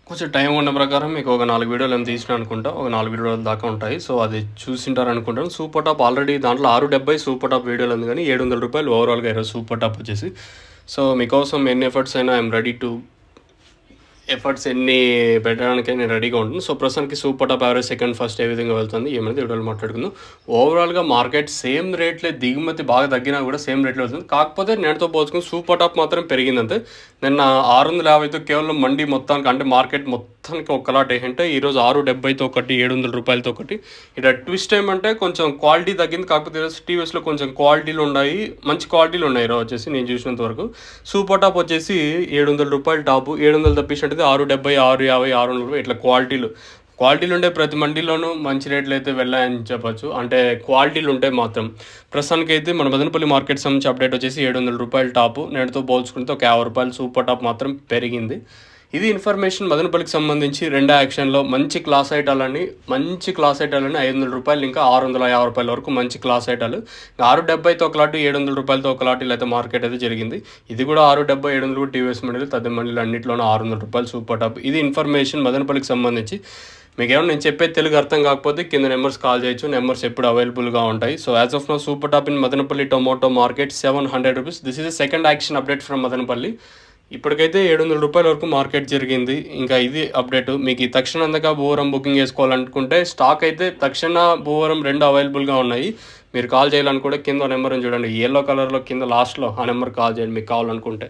కొంచెం టైం ఉన్న ప్రకారం మీకు ఒక 4 వీడియోలు ఏమి తీసిన అనుకుంటా, ఒక 4 వీడియోల దాకా ఉంటాయి. సో అది చూసింటారు అనుకుంటాను. సూపర్ టాప్ ఆల్రెడీ దాంట్లో 670 సూపర్ టాప్ వీడియోలు ఉంది, కానీ 700 రూపాయలు ఓవరాల్గా ఈరోజు సూపర్ టాప్ వచ్చేసి. సో మీకోసం ఎన్ని ఎఫర్ట్స్ అయినా ఐఎమ్ రెడీ టు ఎఫర్ట్స్ ఎన్ని పెట్టడానికి నేను రెడీగా ఉంటాను. సో ప్రస్తుతానికి super top average second first ఏ విధంగా వెళ్తుంది ఏమైనా వీడియోలు మాట్లాడుకుందాం. ఓవరాల్గా మార్కెట్ సేమ్ రేట్లే, దిగుమతి బాగా తగ్గినా కూడా సేమ్ రేట్లో వెళ్తుంది. కాకపోతే నేటితో పోల్చుకుని సూపర్ టాప్ మాత్రం పెరిగిందంతే. నిన్న 650తో కేవలం మండి మొత్తానికి, అంటే మార్కెట్ మొత్తానికి ఒక్కలాట్ ఏంటంటే ఈరోజు 670తో ఒకటి, 700 రూపాయలతో ఒకటి. ఇక్కడ ట్విస్ట్ ఏమంటే కొంచెం క్వాలిటీ తగ్గింది. కాకపోతే ఈరోజు టీవీఎస్లో కొంచెం క్వాలిటీలు ఉన్నాయి, మంచి క్వాలిటీలు ఉన్నాయి ఈరోజు వచ్చేసి నేను చూసినంత వరకు. సూపర్ టాప్ వచ్చేసి 700 రూపాయలు టాపు, 700 తప్పించినట్టు 670, 650, 600 ఇట్లా క్వాలిటీలు ఉంటే ప్రతి మండీలోనూ మంచి రేట్లు అయితే వెళ్ళాయని చెప్పచ్చు. అంటే క్వాలిటీలు ఉంటాయి మాత్రం. ప్రస్తుతానికి అయితే మన మదనపల్లి మార్కెట్ సంబంధించి అప్డేట్ వచ్చేసి 700 రూపాయలు టాపు, నేటితో పోల్చుకుంటే ఒక 50 రూపాయలు సూపర్ టాప్ మాత్రం పెరిగింది. ఇది ఇన్ఫర్మేషన్ మదనపల్లికి సంబంధించి. రెండో యాక్షన్లో మంచి క్లాస్ ఐటాలని 500 రూపాయలు ఇంకా 650 రూపాయల వరకు మంచి క్లాస్ ఐటాలు. 670తో ఒక లాటు, 700 రూపాయలతో ఒక లాటు అయితే మార్కెట్ అయితే జరిగింది. ఇది కూడా 670, 700 టీవీఎస్ మండలి తద్ది మండలి అన్నింటిలోనూ 600 రూపాయలు సూపర్ టాప్. ఇది ఇన్ఫర్మేషన్ మదనపల్లికి సంబంధించి. మీకు ఏమన్నా నేను చెప్పేది తెలుగు అర్థం కాకపోతే కింద నెంబర్స్ కాల్ చేయొచ్చు, నెంబర్స్ ఎప్పుడు అవైలబుల్గా ఉంటాయి. So as of now super top in Madanapalle tomato market 700 rupees. This is second action update from Madanapalle. ఇప్పటికైతే 700 రూపాయల వరకు మార్కెట్ జరిగింది. ఇంకా ఇది అప్డేట్. మీకు ఈ తక్షణ అందక భూవరం బుకింగ్ చేసుకోవాలనుకుంటే స్టాక్ అయితే తక్షణ భూవరం 2 అవైలబుల్గా ఉన్నాయి. మీరు కాల్ చేయాలనుకుంటే కింద నెంబర్ చూడండి, ఎల్లో కలర్లో కింద లాస్ట్లో ఆ నెంబర్ కాల్ చేయండి మీకు కావాలనుకుంటే.